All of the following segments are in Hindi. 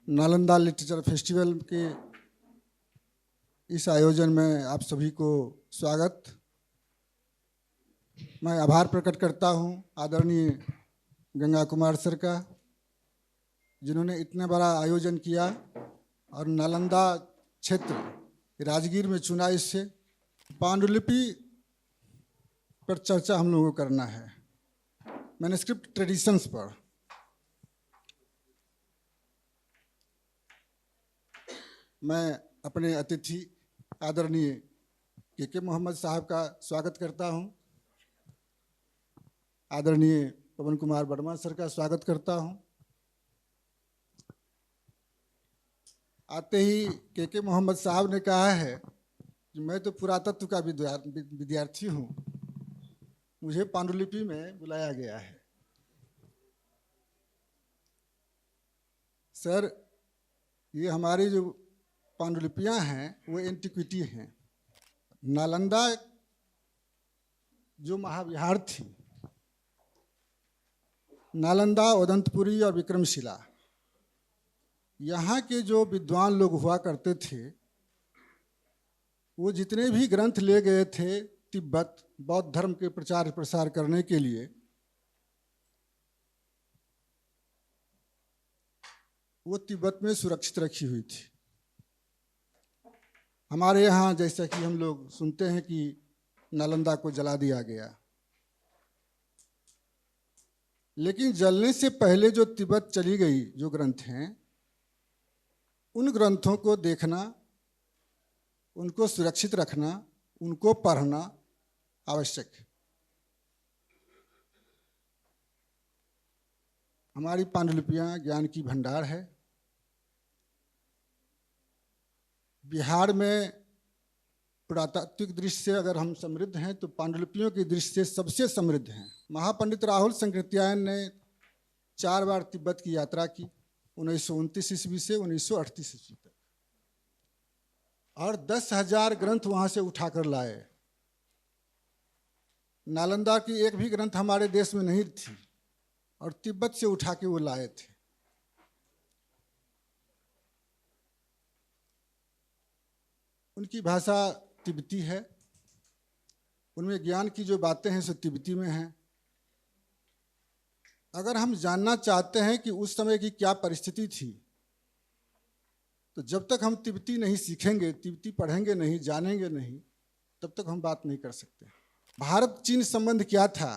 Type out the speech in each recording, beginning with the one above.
नालंदा लिटरेचर फेस्टिवल के इस आयोजन में आप सभी को स्वागत। मैं आभार प्रकट करता हूं आदरणीय गंगा कुमार सर का, जिन्होंने इतना बड़ा आयोजन किया और नालंदा क्षेत्र राजगीर में चुना। इससे पांडुलिपि पर चर्चा हम लोगों को करना है, मैन्युस्क्रिप्ट ट्रेडिशंस पर। मैं अपने अतिथि आदरणीय के मोहम्मद साहब का स्वागत करता हूं, आदरणीय पवन कुमार वर्मा सर का स्वागत करता हूं। आते ही के मोहम्मद साहब ने कहा है कि मैं तो पुरातत्व का विद्यार्थी हूं, मुझे पांडुलिपि में बुलाया गया है। सर, ये हमारी जो पांडुलिपियां हैं वो एंटिक्विटी हैं। नालंदा जो महाविहार थी, नालंदा, उदंतपुरी और विक्रमशिला, यहाँ के जो विद्वान लोग हुआ करते थे, वो जितने भी ग्रंथ ले गए थे तिब्बत बौद्ध धर्म के प्रचार प्रसार करने के लिए, वो तिब्बत में सुरक्षित रखी हुई थी। हमारे यहाँ जैसा कि हम लोग सुनते हैं कि नालंदा को जला दिया गया, लेकिन जलने से पहले जो तिब्बत चली गई जो ग्रंथ हैं, उन ग्रंथों को देखना, उनको सुरक्षित रखना, उनको पढ़ना आवश्यक है। हमारी पांडुलिपियां ज्ञान की भंडार है। बिहार में पुरातात्विक दृष्टि से अगर हम समृद्ध हैं तो पांडुलिपियों की दृष्टि से सबसे समृद्ध हैं। महापंडित राहुल संकृत्यायन ने 4 बार तिब्बत की यात्रा की, 1929 ईस्वी से 1938 ईस्वी तक, और 10,000 ग्रंथ वहां से उठाकर लाए। नालंदा की एक भी ग्रंथ हमारे देश में नहीं थी और तिब्बत से उठा के वो लाए थे। उनकी भाषा तिब्बती है, उनमें ज्ञान की जो बातें हैं सो तिब्बती में हैं। अगर हम जानना चाहते हैं कि उस समय की क्या परिस्थिति थी, तो जब तक हम तिब्बती नहीं सीखेंगे, तिब्बती पढ़ेंगे नहीं, जानेंगे नहीं, तब तक हम बात नहीं कर सकते। भारत चीन संबंध क्या था,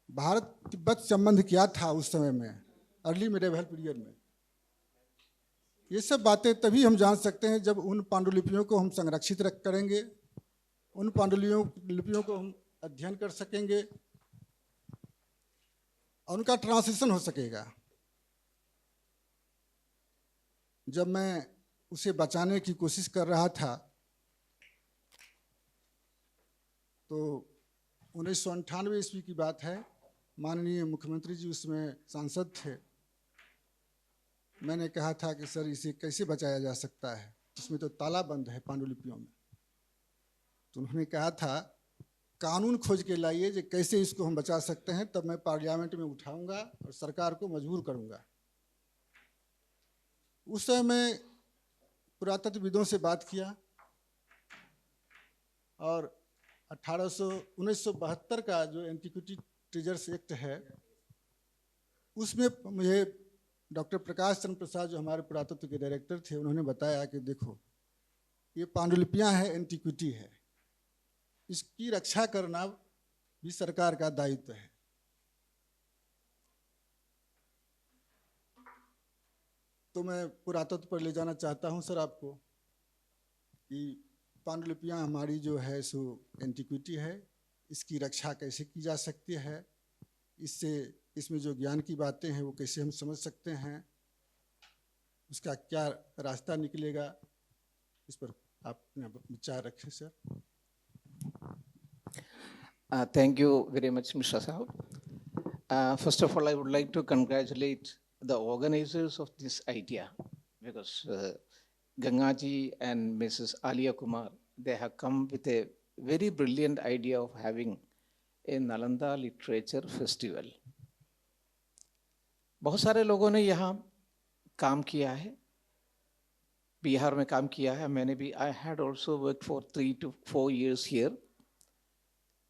भारत तिब्बत संबंध क्या था उस समय में, अर्ली मिडेवल पीरियड में, ये सब बातें तभी हम जान सकते हैं जब उन पांडुलिपियों को हम संरक्षित करेंगे, उन पांडुलिपियों को हम अध्ययन कर सकेंगे और उनका ट्रांसलेशन हो सकेगा। जब मैं उसे बचाने की कोशिश कर रहा था तो 1998 ईस्वी की बात है, माननीय मुख्यमंत्री जी उसमें सांसद थे। मैंने कहा था कि सर इसे कैसे बचाया जा सकता है, इसमें तो ताला बंद है पांडुलिपियों में। तो उन्होंने कहा था कानून खोज के लाइए कि कैसे इसको हम बचा सकते हैं, तब मैं पार्लियामेंट में उठाऊंगा और सरकार को मजबूर करूंगा। उस समय मैं पुरातत्वविदों से बात किया और 1972 का जो एंटिक्विटी ट्रेजर्स एक्ट है, उसमें मुझे डॉक्टर प्रकाश चंद्र प्रसाद जो हमारे पुरातत्व के डायरेक्टर थे, उन्होंने बताया कि देखो ये पांडुलिपियां हैं, एंटिक्विटी है, इसकी रक्षा करना भी सरकार का दायित्व है। तो मैं पुरातत्व पर ले जाना चाहता हूं सर आपको कि पांडुलिपियां हमारी जो है सो एंटिक्विटी है, इसकी रक्षा कैसे की जा सकती है, इससे इसमें जो ज्ञान की बातें हैं वो कैसे हम समझ सकते हैं, उसका क्या रास्ता निकलेगा, इस पर आप अपना विचार रखें sir. Thank you very much, Mr. Sahab. First of all, I would like to congratulate the organizers of this idea, because Gangaji and Mrs. Alia Kumar, they have come with a very brilliant idea of having a Nalanda Literature Festival. बहुत सारे लोगों ने यहाँ काम किया है, बिहार में काम किया है मैंने भी. I had also work for 3 to 4 years here.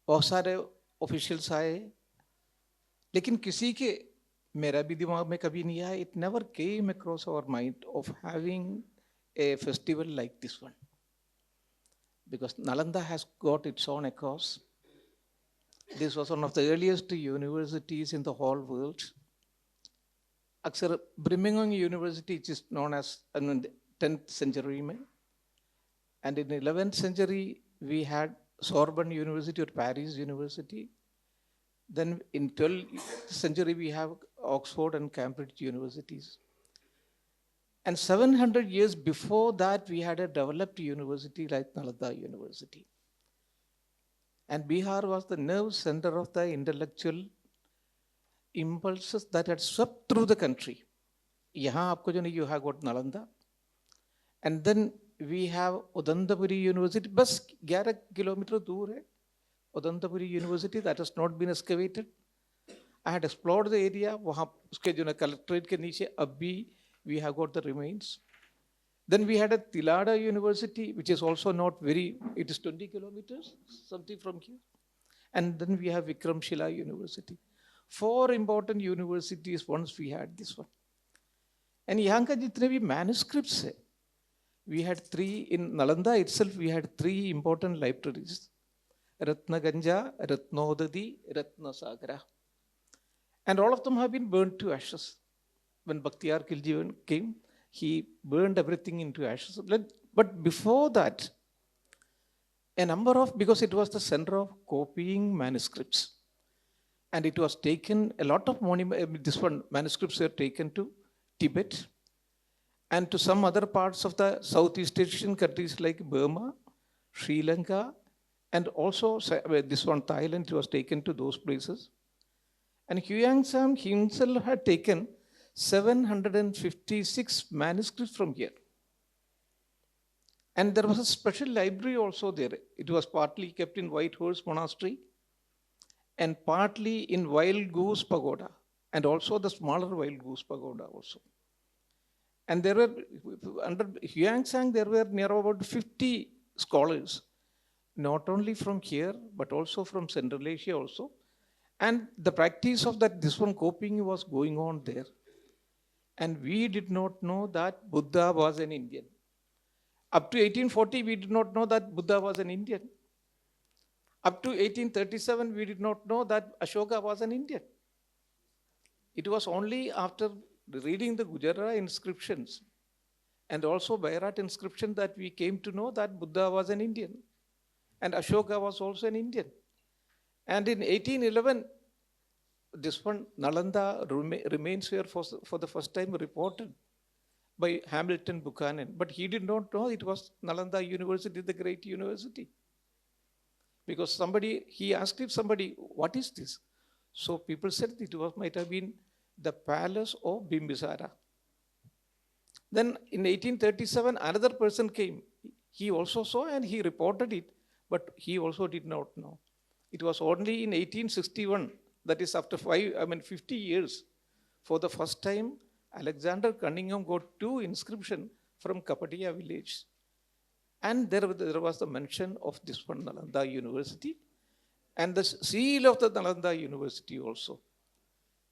बहुत सारे ऑफिशियल्स आए, लेकिन किसी के, मेरा भी दिमाग में कभी नहीं आया, it never came across our mind of having a festival like this one, because Nalanda has got its own ethos. This was one of the earliest universities in the whole world. अक्सर Brigham University, which is known as 10th century में, and in 11th century we had Sorbonne University or Paris University. Then in 12th century we have Oxford and Cambridge universities. And 700 years before that, we had a developed university like Nalanda University. And Bihar was the nerve center of the intellectual impulses that had swept through the country. Yahan aapko jo nahi, you have got Nalanda. And then we have Udantapuri University, bas 11 kilometer dur hai. Udantapuri University, that has not been excavated. I had explored the area, wahan uske jo na collectorate ke niche ab bhi we have got the remains. Then we had a Tilada University, which is also not very, it is 20 kilometers, something from here. And then we have Vikramshila University. 4 important universities once we had this one. And यहाँ का जितने भी manuscripts है, we had 3, in Nalanda itself we had 3 important libraries. Ratnaganja, Ratnodadi, Ratnasagara. And all of them have been burnt to ashes. When Bakhtiyar Khilji came, he burned everything into ashes. But before that, a number of, because it was the center of copying manuscripts, and it was taken, a lot of manuscripts were taken to Tibet and to some other parts of the Southeast Asian countries like Burma, Sri Lanka, and also this one, Thailand, it was taken to those places. And Huang Sam himself had taken 756 manuscripts from here. And there was a special library also there. It was partly kept in White Horse Monastery and partly in Wild Goose Pagoda, and also the smaller Wild Goose Pagoda also. And there were, under Huang Sang, there were near about 50 scholars, not only from here, but also from Central Asia also. And the practice of that, this one copying was going on there. And we did not know that Buddha was an Indian. Up to 1840, we did not know that Buddha was an Indian. Up to 1837, we did not know that Ashoka was an Indian. It was only after reading the Gujarat inscriptions and also Bairat inscription that we came to know that Buddha was an Indian and Ashoka was also an Indian. And in 1811, this one, Nalanda remains here for the first time reported by Hamilton Buchanan. But he did not know it was Nalanda University, the great university. Because he asked somebody, what is this? So people said might have been the palace of Bimbisara. Then in 1837, another person came. He also saw and he reported it, but he also did not know. It was only in 1861, that is after 50 years, for the first time, Alexander Cunningham got 2 inscriptions from Kapadia village. And there was the mention of this one, Nalanda University, and the seal of the Nalanda University also.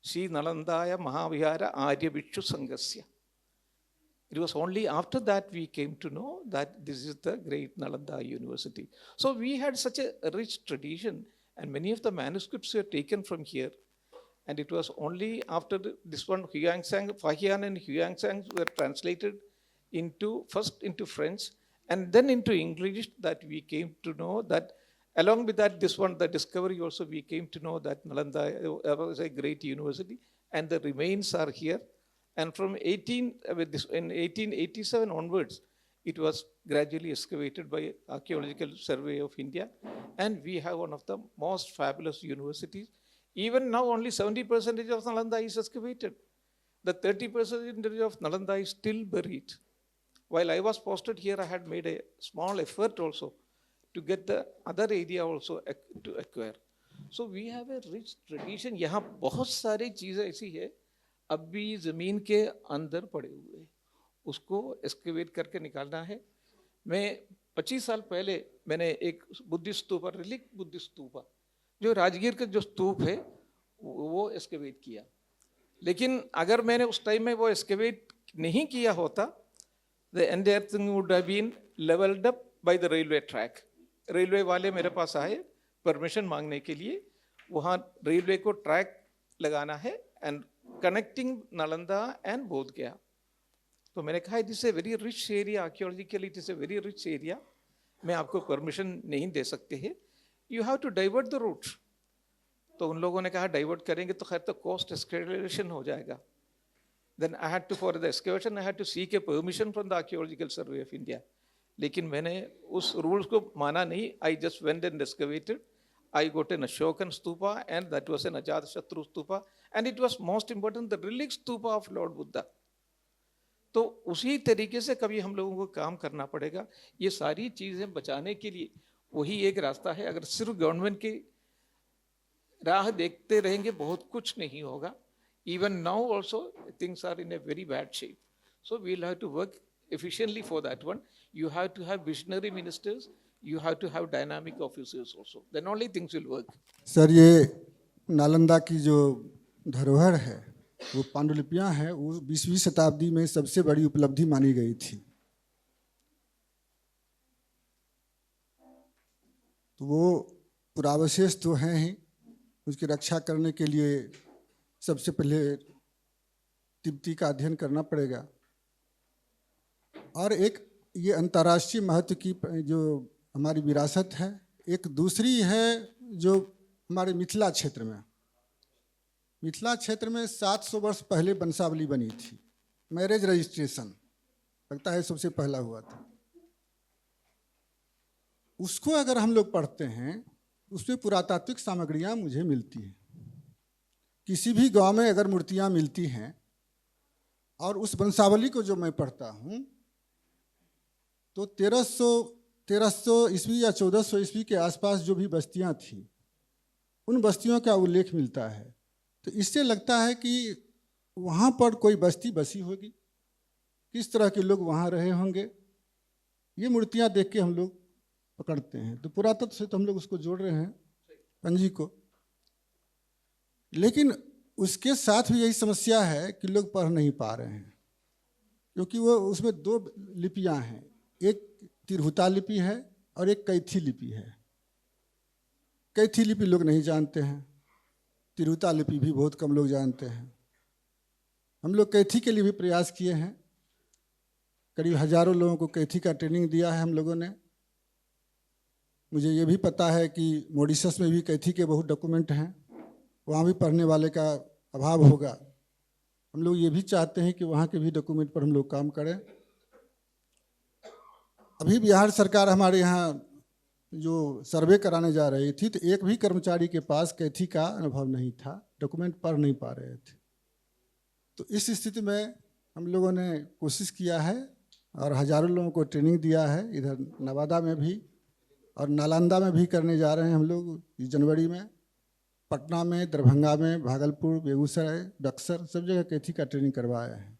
Sri Nalandaya Mahavihara Arya Bhikshu Sanghasya. It was only after that we came to know that this is the great Nalanda University. So we had such a rich tradition, and many of the manuscripts were taken from here. And it was only after this one, Fahian and Huangsang were translated first into French and then into English, that we came to know that. Along with that, this one, the discovery also, we came to know that Nalanda was a great university, and the remains are here. And from in 1887 onwards, it was gradually excavated by Archaeological Survey of India, and we have one of the most fabulous universities. Even now, only 70% of Nalanda is excavated. The 30% of Nalanda is still buried. While I was posted here, I had made a small effort also to get the other area also to acquire. So we have a rich tradition. यहाँ बहुत सारी चीज़ें ऐसी है, अब भी ज़मीन के अंदर पड़े हुए हैं, उसको एक्सकेवेट करके निकालना है। मैं 25 साल पहले मैंने एक Buddhist stupa, relic Buddhist stupa, जो राजगीर का जो स्तूप है वो एक्सकेवेट किया। लेकिन अगर मैंने उस टाइम में वो एक्सकेवेट नहीं किया होता, the entire thing would have been levelled up by the railway track. Railway वाले मेरे पास आए परमिशन मांगने के लिए, वहाँ रेलवे को ट्रैक लगाना है एंड कनेक्टिंग नालंदा एंड बोध गया। तो मैंने कहा it is a very rich area, archaeologically it is a very rich area, मैं आपको परमिशन नहीं दे सकते हैं, you have to divert the route. तो उन लोगों ने कहा डाइवर्ट करेंगे तो खैर तो कॉस्ट एस्केलेशन हो जाएगा। Then I had to, for the excavation I had to seek a permission from the Archaeological Survey of India. लेकिन मैंने उस रूल्स को माना नहीं, I just went and excavated. I got an Ashokan stupa and that was an Ajatashatru stupa and it was most important the relic stupa of Lord Buddha. तो उसी तरीके से कभी हम लोगों को काम करना पड़ेगा। ये सारी चीज़ें बचाने के लिए वही एक रास्ता है। अगर सिर्फ गवर्नमेंट की राह देखते रहेंगे बहुत कुछ नहीं होगा। Even now also things are in a very bad shape. So we'll have to work efficiently for that one. You have to have visionary ministers. You have to have dynamic officers also. Then only things will work. Sir, ये नालंदा की जो धरोहर है वो पांडुलिपियां हैं, वो 20वीं शताब्दी में सबसे बड़ी उपलब्धि मानी गई थी। तो वो पुरावशेष तो हैं ही, उसकी रक्षा करने के लिए सबसे पहले तिब्बती का अध्ययन करना पड़ेगा। और एक ये अंतर्राष्ट्रीय महत्व की जो हमारी विरासत है, एक दूसरी है जो हमारे मिथिला क्षेत्र में, मिथिला क्षेत्र में 700 वर्ष पहले वंशावली बनी थी, मैरिज रजिस्ट्रेशन लगता है सबसे पहला हुआ था। उसको अगर हम लोग पढ़ते हैं उसमें पुरातात्विक सामग्रियां मुझे मिलती हैं। किसी भी गांव में अगर मूर्तियां मिलती हैं और उस वंशावली को जो मैं पढ़ता हूं तो 1300 ईस्वी या 1400 ईस्वी के आसपास जो भी बस्तियां थी उन बस्तियों का उल्लेख मिलता है। तो इससे लगता है कि वहाँ पर कोई बस्ती बसी होगी, किस तरह के लोग वहाँ रहे होंगे, ये मूर्तियाँ देख के हम लोग पकड़ते हैं। तो पुरातत्व से तो हम लोग उसको जोड़ रहे हैं पंजी को, लेकिन उसके साथ भी यही समस्या है कि लोग पढ़ नहीं पा रहे हैं, क्योंकि वो उसमें 2 लिपियाँ हैं, एक तिरहुता लिपि है और एक कैथी लिपि है। कैथी लिपि लोग नहीं जानते हैं, तिरहुता लिपि भी बहुत कम लोग जानते हैं। हम लोग कैथी के लिए भी प्रयास किए हैं, करीब हजारों लोगों को कैथी का ट्रेनिंग दिया है हम लोगों ने। मुझे ये भी पता है कि मॉरिशस में भी कैथी के बहुत डॉक्यूमेंट हैं, वहाँ भी पढ़ने वाले का अभाव होगा। हम लोग ये भी चाहते हैं कि वहाँ के भी डॉक्यूमेंट पर हम लोग काम करें। अभी बिहार सरकार हमारे यहाँ जो सर्वे कराने जा रही थी तो एक भी कर्मचारी के पास कैथी का अनुभव नहीं था, डॉक्यूमेंट पढ़ नहीं पा रहे थे। तो इस स्थिति में हम लोगों ने कोशिश किया है और हजारों लोगों को ट्रेनिंग दिया है, इधर नवादा में भी और नालंदा में भी करने जा रहे हैं हम लोग जनवरी में। पटना में, दरभंगा में, भागलपुर, बेगूसराय, बक्सर सब जगह कैथी का ट्रेनिंग करवाया है।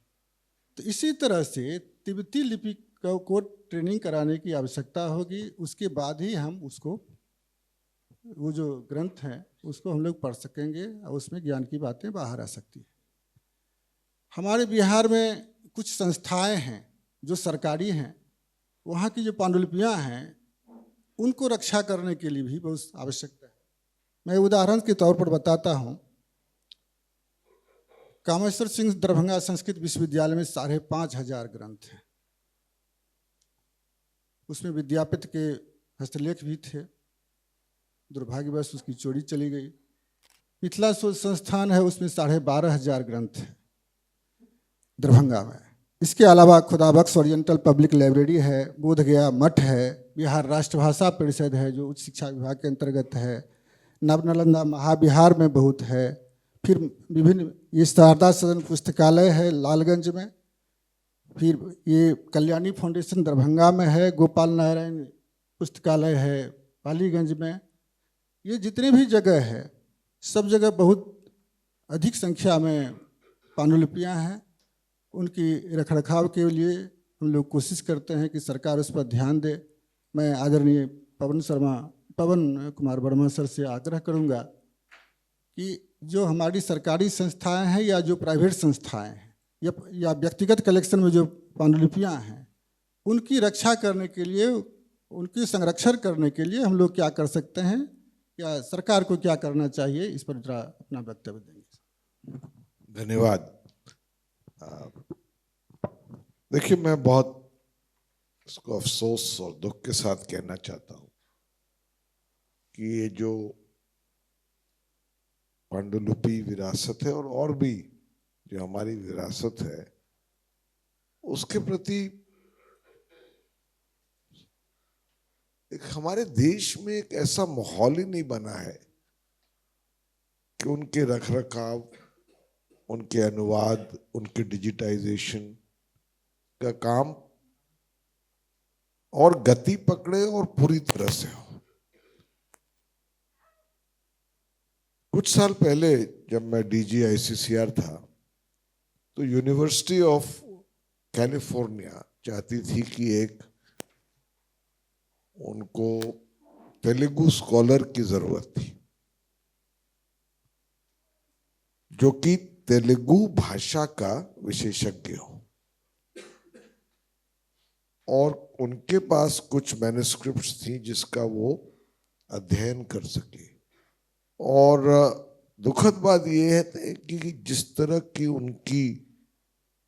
तो इसी तरह से तिब्बती लिपि को ट्रेनिंग कराने की आवश्यकता होगी, उसके बाद ही हम उसको, वो जो ग्रंथ हैं उसको हम लोग पढ़ सकेंगे और उसमें ज्ञान की बातें बाहर आ सकती है। हमारे बिहार में कुछ संस्थाएं हैं जो सरकारी हैं, वहाँ की जो पांडुलिपियाँ हैं उनको रक्षा करने के लिए भी बहुत आवश्यकता है। मैं उदाहरण के तौर पर बताता हूँ, कामेश्वर सिंह दरभंगा संस्कृत विश्वविद्यालय में 5,500 ग्रंथ हैं, उसमें विद्यापति के हस्तलेख भी थे, दुर्भाग्यवश उसकी चोरी चली गई। मिथिला शोध संस्थान है, उसमें 12,500 ग्रंथ हैं दरभंगा में। इसके अलावा खुदाबख्श ओरिएंटल पब्लिक लाइब्रेरी है, बोधगया मठ है, बिहार राष्ट्रभाषा परिषद है जो उच्च शिक्षा विभाग के अंतर्गत है, नवनालंदा महाविहार में बहुत है, फिर विभिन्न, ये शारदा सदन पुस्तकालय है लालगंज में, फिर ये कल्याणी फाउंडेशन दरभंगा में है, गोपाल नारायण पुस्तकालय है पालीगंज में। ये जितने भी जगह है सब जगह बहुत अधिक संख्या में पांडुलिपियाँ हैं उनकी रखरखाव के लिए हम लोग कोशिश करते हैं कि सरकार उस पर ध्यान दे। मैं आदरणीय पवन कुमार वर्मा सर से आग्रह करूंगा कि जो हमारी सरकारी संस्थाएं हैं या जो प्राइवेट संस्थाएं हैं या व्यक्तिगत कलेक्शन में जो पांडुलिपियाँ हैं उनकी रक्षा करने के लिए, उनकी संरक्षण करने के लिए हम लोग क्या कर सकते हैं या सरकार को क्या करना चाहिए, इस पर जरा अपना वक्तव्य देंगे। धन्यवाद। देखिए, मैं बहुत इसको अफसोस और दुख के साथ कहना चाहता हूं कि ये जो पांडुलिपि विरासत है और भी जो हमारी विरासत है उसके प्रति एक हमारे देश में एक ऐसा माहौल ही नहीं बना है कि उनके रखरखाव, उनके अनुवाद, उनके डिजिटाइजेशन का काम और गति पकड़े और पूरी तरह से हो। कुछ साल पहले जब मैं डीजी आईसीसीआर था तो यूनिवर्सिटी ऑफ कैलिफोर्निया चाहती थी कि एक उनको तेलुगु स्कॉलर की जरूरत थी जो कि तेलुगु भाषा का विशेषज्ञ हो और उनके पास कुछ मैन्युस्क्रिप्ट्स थी जिसका वो अध्ययन कर सके। और दुखद बात यह है कि जिस तरह की उनकी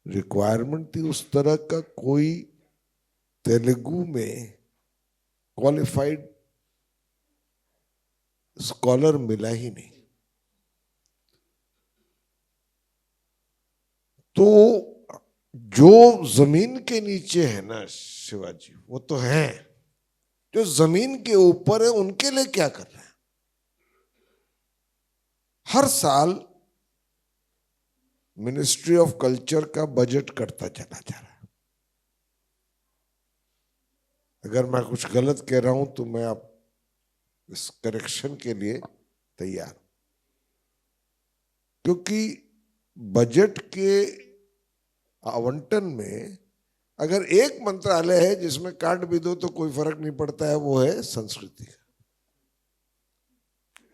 रिक्वायरमेंट थी उस तरह का कोई तेलुगु में क्वालिफाइड स्कॉलर मिला ही नहीं। तो जो जमीन के नीचे है ना शिवाजी, वो तो है, जो जमीन के ऊपर है उनके लिए क्या कर रहे हैं? हर साल मिनिस्ट्री ऑफ कल्चर का बजट कटता चला जा रहा है। अगर मैं कुछ गलत कह रहा हूं तो मैं आप इस करेक्शन के लिए तैयार हूं, क्योंकि बजट के आवंटन में अगर एक मंत्रालय है जिसमें काट भी दो तो कोई फर्क नहीं पड़ता है, वो है संस्कृति का।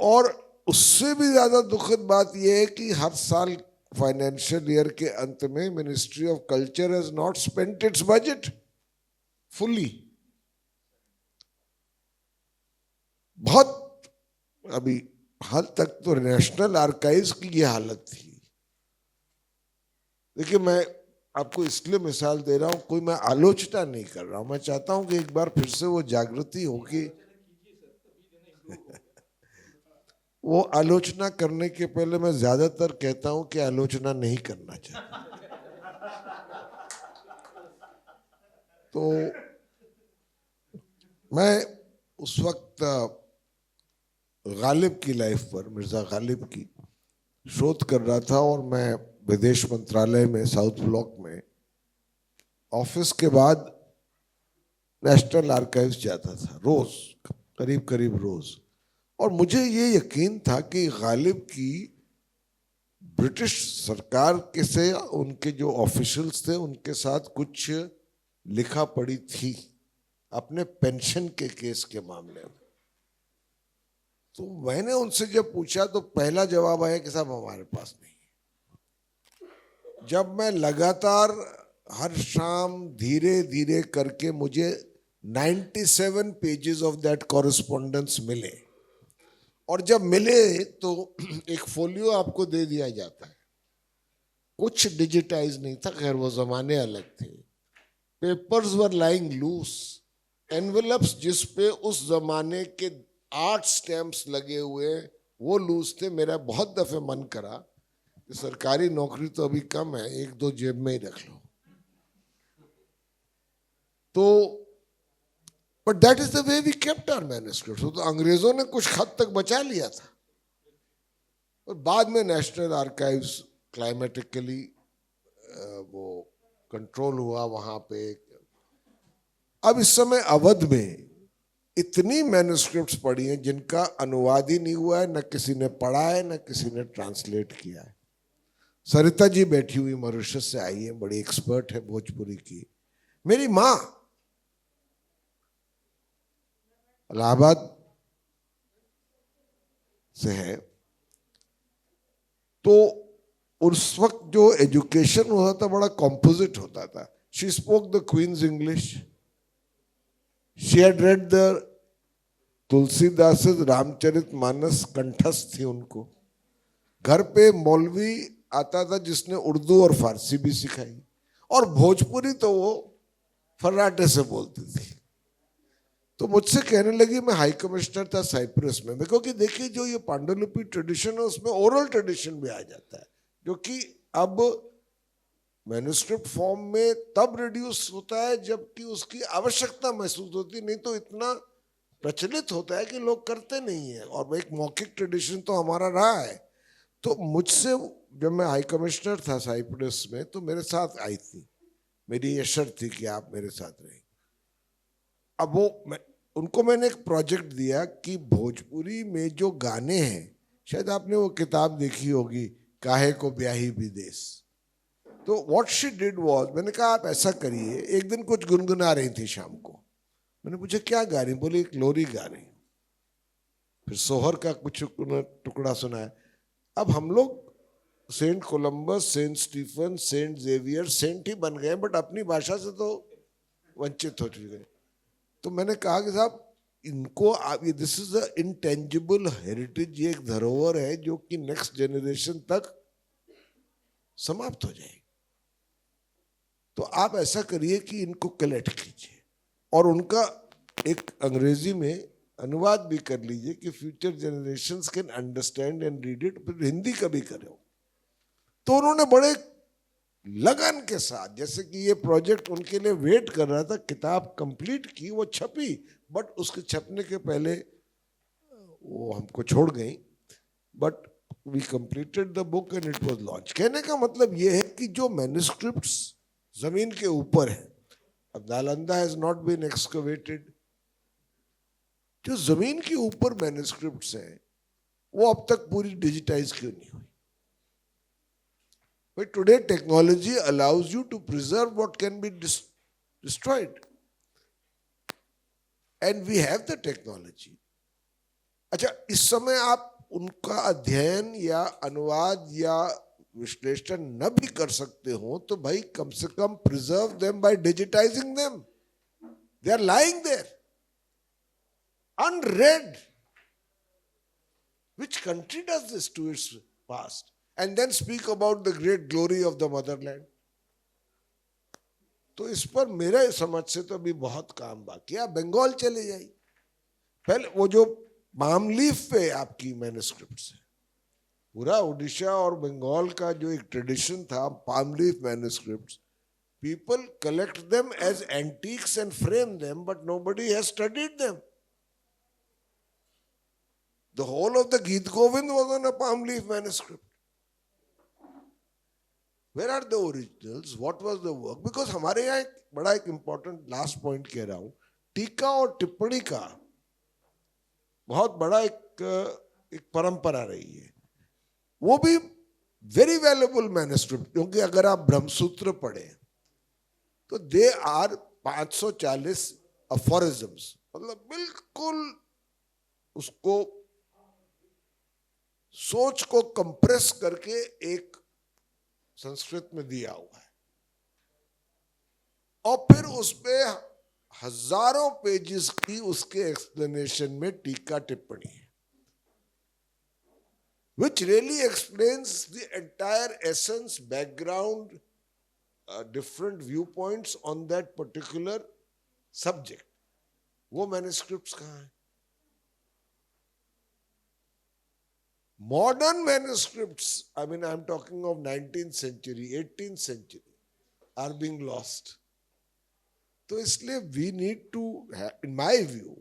और उससे भी ज्यादा दुखद बात यह है कि हर साल फाइनेंशियल ईयर के अंत में ministry of culture has not spent it's budget fully. बहुत अभी हाल तक तो नेशनल आर्काइव्स की यह हालत थी। देखिए, मैं आपको इसलिए मिसाल दे रहा हूं, कोई मैं आलोचना नहीं कर रहा हूं, मैं चाहता हूं कि एक बार फिर से वो जागृति होगी। वो आलोचना करने के पहले मैं ज्यादातर कहता हूं कि आलोचना नहीं करना चाहिए। तो मैं उस वक्त गालिब की लाइफ पर, मिर्जा गालिब की शोध कर रहा था और मैं विदेश मंत्रालय में साउथ ब्लॉक में ऑफिस के बाद नेशनल आर्काइव्स जाता था रोज, करीब करीब रोज। और मुझे ये यकीन था कि गालिब की ब्रिटिश सरकार के से उनके जो ऑफिशियल्स थे उनके साथ कुछ लिखा पड़ी थी अपने पेंशन के केस के मामले में। तो मैंने उनसे जब पूछा तो पहला जवाब आया कि साहब हमारे पास नहीं। जब मैं लगातार हर शाम धीरे धीरे करके मुझे 97 पेजेस ऑफ दैट कॉरेस्पॉन्डेंस मिले, और जब मिले तो एक फोलियो आपको दे दिया जाता है, कुछ डिजिटाइज नहीं था, खैर वो जमाने अलग थे। Papers were lying loose, envelopes जिस पे उस जमाने के 8 स्टैम्प्स लगे हुए वो लूज थे। मेरा बहुत दफे मन करा कि सरकारी नौकरी तो अभी कम है, 1-2 जेब में ही रख लो। तो but that is the way we kept our manuscripts. तो अंग्रेजों ने कुछ हद तक बचा लिया था, और बाद में नेशनल आर्काइव्स क्लाइमेटिकली वो कंट्रोल हुआ वहां पे। अब इस समय अवध में इतनी मैन्युस्क्रिप्ट्स पड़ी हैं जिनका अनुवाद ही नहीं हुआ है, न किसी ने पढ़ा है, न किसी ने ट्रांसलेट किया है। सरिता जी बैठी हुई मॉरिशस से आई है, बड़ी एक्सपर्ट है भोजपुरी की। मेरी माँ इलाहाबाद से है, तो उस वक्त जो एजुकेशन होता था बड़ा कॉम्पोजिट होता था। She spoke the Queen's English, she had read the Tulsidas Ramcharitmanas कंठस्थ थी उनको। घर पे मौलवी आता था जिसने उर्दू और फारसी भी सिखाई, और भोजपुरी तो वो फर्राटे से बोलती थी। तो मुझसे कहने लगी, मैं हाई कमिश्नर था साइप्रस में, मैं क्योंकि देखिए जो ये पांडुलिपि ट्रेडिशन है उसमें ओरल ट्रेडिशन भी आ जाता है, जो कि अब मैन्युस्क्रिप्ट फॉर्म में तब रिड्यूस होता है जबकि उसकी आवश्यकता महसूस होती है, नहीं तो इतना प्रचलित होता है कि लोग करते नहीं है। और एक मौखिक ट्रेडिशन तो हमारा रहा है। तो मुझसे जब मैं हाई कमिश्नर था साइप्रस में, तो मेरे साथ आई थी, मेरी ये शर्त थी कि आप मेरे साथ रहें। अब उनको मैंने एक प्रोजेक्ट दिया कि भोजपुरी में जो गाने हैं, शायद आपने वो किताब देखी होगी, काहे को ब्याही विदेश। तो व्हाट शी डिड वाज, मैंने कहा आप ऐसा करिए, एक दिन कुछ गुनगुना रही थी शाम को, मैंने पूछा क्या गा रही, बोली एक लोरी गा रही, फिर सोहर का कुछ टुकड़ा सुनाया। अब हम लोग saint Columbus, saint Stephen, saint Xavier saint ही बन गए, बट अपनी भाषा से तो वंचित हो चुके। तो मैंने कहा कि साहब इनको आप, ये this is a intangible heritage, ये एक धरोहर है जो कि नेक्स्ट जनरेशन तक समाप्त हो जाएगी। तो आप ऐसा करिए कि इनको कलेक्ट कीजिए और उनका एक अंग्रेजी में अनुवाद भी कर लीजिए कि future generations can understand and read it, फिर हिंदी का भी करो। तो उन्होंने बड़े लगन के साथ, जैसे कि ये प्रोजेक्ट उनके लिए वेट कर रहा था, किताब कंप्लीट की, वो छपी, बट उसके छपने के पहले वो हमको छोड़ गई, but we completed the book and it was launch. कहने का मतलब ये है कि जो मैन्युस्क्रिप्ट्स जमीन के ऊपर है, अब Nalanda has not been excavated, जो जमीन के ऊपर मैन्युस्क्रिप्ट्स हैं वो अब तक पूरी डिजिटाइज क्यों नहीं हुई? But today technology allows you to preserve what can be destroyed, and we have the technology. अच्छा, इस समय आप उनका अध्ययन या अनुवाद या विश्लेषण न भी कर सकते हो तो भाई कम से कम preserve them by digitizing them. They are lying there unread. Which country does this to its past? And then speak about the great glory of the motherland. तो इस पर मेरे समझ से तो अभी बहुत काम बाकी है। आप बंगाल चले जाइए, पहले वो जो पाम लीफ पे आपकी मैन्युस्क्रिप्ट्स है, पूरा उड़ीसा और बंगाल का जो एक ट्रेडिशन था palm leaf manuscripts, people collect them as antiques and frame them, but nobody has studied them. The whole of the Geet Govind was on a palm leaf manuscript. Where are the originals? What was the work? Because हमारे यहाँ एक बड़ा एक important last point कह रहा हूँ, टीका और टिप्पणी का बहुत बड़ा एक परंपरा रही है, वो भी very valuable manuscript, क्योंकि अगर आप ब्रह्मसूत्र पढ़े तो दे आर 540 aphorisms, मतलब बिल्कुल उसको सोच को कंप्रेस करके एक संस्कृत में दिया हुआ है, और फिर उसपे हजारों पेजेस की उसके एक्सप्लेनेशन में टीका टिप्पणी है, which really explains the entire essence, background, different viewpoints on that particular subject. वो मैन्युस्क्रिप्ट्स कहाँ हैं? Modern manuscripts, I mean, I'm talking of 19th century, 18th century, are being lost. तो इसलिए we need to, in my view,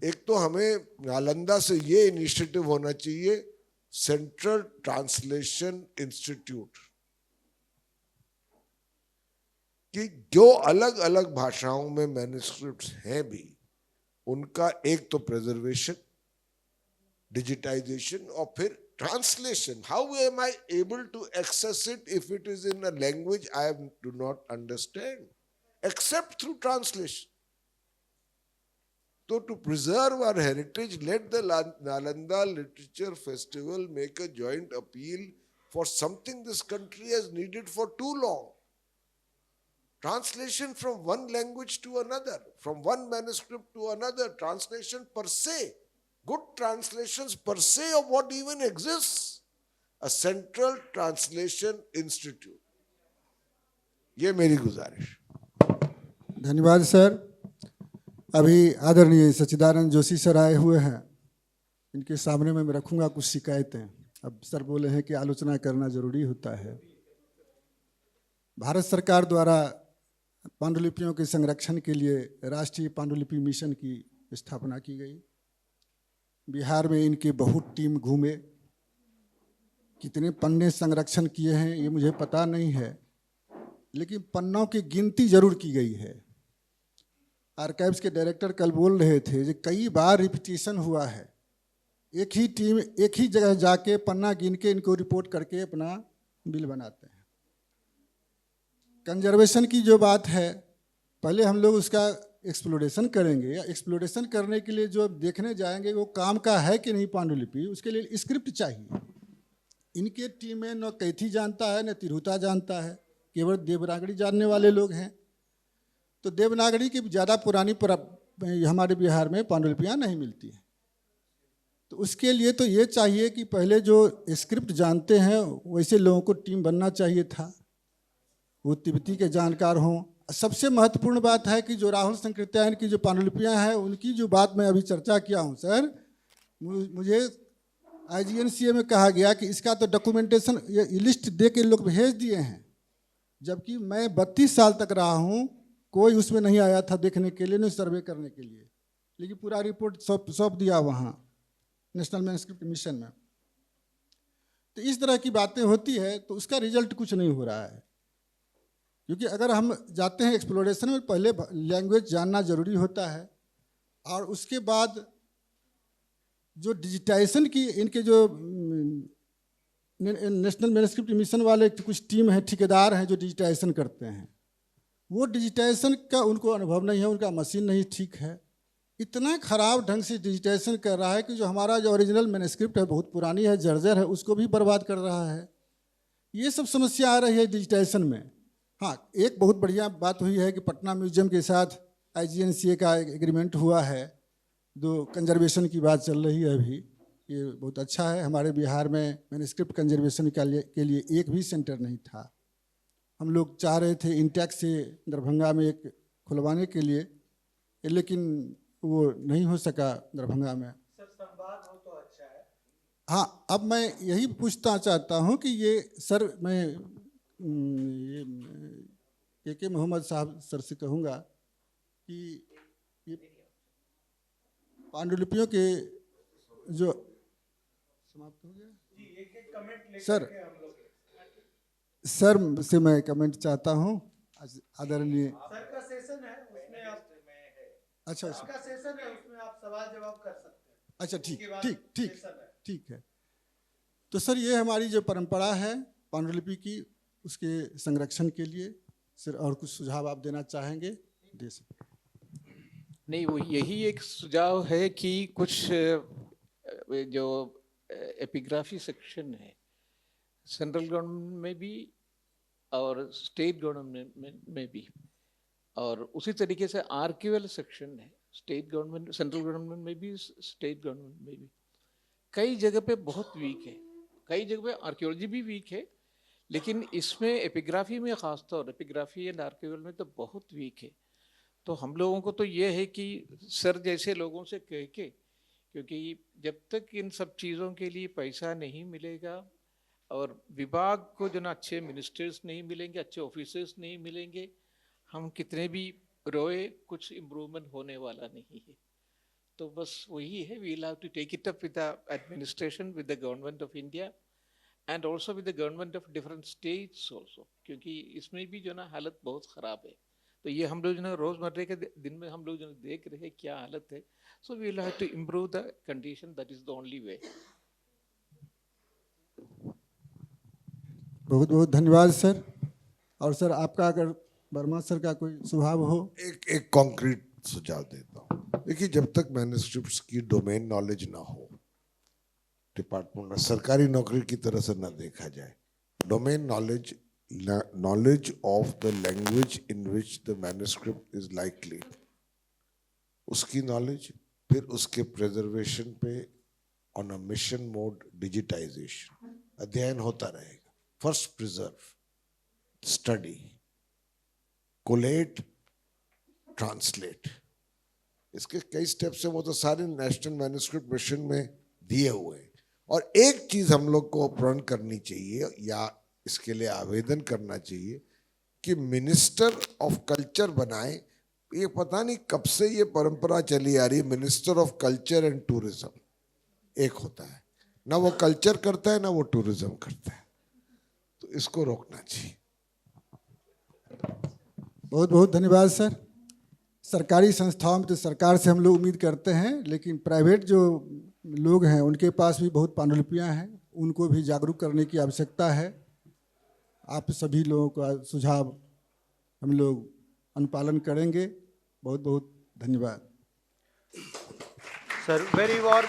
एक तो हमें नालंदा से ये इनिशिएटिव होना चाहिए, सेंट्रल ट्रांसलेशन इंस्टीट्यूट, कि जो अलग अलग भाषाओं में मैन्युस्क्रिप्ट्स हैं भी, उनका एक तो प्रिजर्वेशन, डिजिटाइजेशन, और फिर Translation. How am I able to access it if it is in a language I do not understand? Except through translation. So to preserve our heritage, let the Nalanda Literature Festival make a joint appeal for something this country has needed for too long. Translation from one language to another, from one manuscript to another, translation per se, good translations per se of what even exists, a central translation institute. ये मेरी गुजारिश। धन्यवाद सर। अभी आदरणीय सच्चिदानंद जोशी सर आए हुए हैं, इनके सामने में मैं रखूंगा कुछ शिकायतें। अब सर बोले हैं कि आलोचना करना जरूरी होता है। भारत सरकार द्वारा पांडुलिपियों के संरक्षण के लिए राष्ट्रीय पांडुलिपि मिशन की स्थापना की गई। बिहार में इनके बहुत टीम घूमे, कितने पन्ने संरक्षण किए हैं ये मुझे पता नहीं है, लेकिन पन्नों की गिनती जरूर की गई है। आर्काइव्स के डायरेक्टर कल बोल रहे थे कि कई बार रिपीटिशन हुआ है, एक ही टीम एक ही जगह जाके पन्ना गिन के इनको रिपोर्ट करके अपना बिल बनाते हैं। कंजर्वेशन की जो बात है, पहले हम लोग उसका एक्सप्लोरेशन करेंगे। एक्सप्लोरेशन करने के लिए जो देखने जाएंगे वो काम का है कि नहीं पांडुलिपि, उसके लिए स्क्रिप्ट चाहिए। इनके टीम में न कैथी जानता है न तिरहुता जानता है, केवल देवनागरी जानने वाले लोग हैं। तो देवनागरी की ज़्यादा पुरानी हमारे बिहार में पांडुलिपियाँ नहीं मिलती हैं। तो उसके लिए तो ये चाहिए कि पहले जो स्क्रिप्ट जानते हैं वैसे लोगों को टीम बनना चाहिए था, वो तिब्बती के जानकार हों। सबसे महत्वपूर्ण बात है कि जो राहुल संकृत्यायन की जो पांडुलिपियाँ हैं उनकी जो बात मैं अभी चर्चा किया हूँ सर, मुझे IGNCA में कहा गया कि इसका तो डॉक्यूमेंटेशन ये लिस्ट दे के लोग भेज दिए हैं, जबकि मैं 32 साल तक रहा हूँ, कोई उसमें नहीं आया था देखने के लिए, नहीं सर्वे करने के लिए, लेकिन पूरा रिपोर्ट सौंप दिया वहाँ नेशनल मैन्युस्क्रिप्ट मिशन में। तो इस तरह की बातें होती है तो उसका रिजल्ट कुछ नहीं हो रहा है, क्योंकि अगर हम जाते हैं एक्सप्लोरेशन में पहले लैंग्वेज जानना जरूरी होता है, और उसके बाद जो डिजिटाइजेशन की इनके जो नेशनल मैन्युस्क्रिप्ट मिशन वाले कुछ टीम है, ठेकेदार हैं जो डिजिटाइजेशन करते हैं, वो डिजिटाइजेशन का उनको अनुभव नहीं है, उनका मशीन नहीं ठीक है। इतना खराब ढंग से डिजिटाइजेशन कर रहा है कि जो हमारा जो ओरिजिनल मैन्युस्क्रिप्ट है बहुत पुरानी है, जर्जर है, उसको भी बर्बाद कर रहा है। ये सब समस्या आ रही है डिजिटाइजेशन में। हाँ, एक बहुत बढ़िया बात हुई है कि पटना म्यूजियम के साथ IGNCA का एग्रीमेंट हुआ है, जो कंजर्वेशन की बात चल रही है अभी, ये बहुत अच्छा है। हमारे बिहार में मैन्युस्क्रिप्ट कंजर्वेशन के लिए एक भी सेंटर नहीं था। हम लोग चाह रहे थे इंटैक्ट से दरभंगा में एक खुलवाने के लिए, लेकिन वो नहीं हो सका दरभंगा में। सर संवाद हो तो अच्छा है। हाँ, अब मैं यही पूछना चाहता हूँ कि ये सर, मैं ये के मोहम्मद साहब सर से कहूँगा कि ये पांडुलिपियों के जो समाप्त हो गया जी, एक कमेंट लेकर सर, के हम लोग सर से मैं कमेंट चाहता हूँ। आदरणीय सर का सेशन है उसमें आप अच्छा का सेशन है उसमें आप सवाल जवाब कर सकते हैं। अच्छा, ठीक उसके बाद ठीक ठीक सेशन है। ठीक है। तो सर ये हमारी जो परंपरा है पांडुलिपि की, उसके संरक्षण के लिए सर और कुछ सुझाव आप देना चाहेंगे? दे सकते। नहीं, वो यही एक सुझाव है कि कुछ जो एपिग्राफी सेक्शन है सेंट्रल गवर्नमेंट में भी और स्टेट गवर्नमेंट में भी, और उसी तरीके से आर्किवल सेक्शन है स्टेट गवर्नमेंट, सेंट्रल गवर्नमेंट में भी, स्टेट गवर्नमेंट में भी। कई जगह पे बहुत वीक है, कई जगह पे आर्कियोलॉजी भी वीक है, लेकिन इसमें एपिग्राफी में ख़ासतौर एपिग्राफी एंड आर्किवल में तो बहुत वीक है। तो हम लोगों को तो ये है कि सर जैसे लोगों से कह के, क्योंकि जब तक इन सब चीज़ों के लिए पैसा नहीं मिलेगा और विभाग को जो ना अच्छे मिनिस्टर्स नहीं मिलेंगे, अच्छे ऑफिसर्स नहीं मिलेंगे, हम कितने भी रोए कुछ इम्प्रूवमेंट होने वाला नहीं है। तो बस वही है, we will have to take it up with the administration, with the government of India and also with the government of different states also, क्योंकि इसमें भी जो ना हालत बहुत ख़राब है। तो ये हम लोग जो ना रोज़मर्रे के दिन में हम लोग जो देख रहे हैं क्या हालत है। So we will have to improve the condition, that is the only way. बहुत बहुत धन्यवाद सर। और सर आपका अगर वर्मा सर का कोई सुझाव हो। एक कॉन्क्रीट सुझाव देता हूँ। देखिए, जब तक मैन्युस्क्रिप्ट्स की डोमेन नॉलेज ना हो, डिपार्टमेंट में सरकारी नौकरी की तरह से ना देखा जाए, domain knowledge, knowledge of the language in which the manuscript is likely, उसकी नॉलेज, फिर उसके प्रिजर्वेशन पे on a mission mode digitization अध्ययन होता रहेगा। First preserve, study, collate, translate, इसके कई स्टेप्स हैं, वो तो सारे नेशनल मैन्युस्क्रिप्ट मिशन में दिए हुए हैं। और एक चीज हम लोग को प्रण करनी चाहिए या इसके लिए आवेदन करना चाहिए कि मिनिस्टर ऑफ कल्चर बनाए। ये पता नहीं कब से ये परंपरा चली आ रही है, minister of culture and tourism एक होता है, ना वो कल्चर करता है ना वो टूरिज्म करता है, तो इसको रोकना चाहिए। बहुत बहुत धन्यवाद सर। सरकारी संस्थाओं में तो सरकार से हम लोग उम्मीद करते हैं, लेकिन प्राइवेट जो लोग हैं उनके पास भी बहुत पांडुलिपियां हैं, उनको भी जागरूक करने की आवश्यकता है। आप सभी लोगों का सुझाव हम लोग अनुपालन करेंगे। बहुत बहुत धन्यवाद सर, वेरी वार्म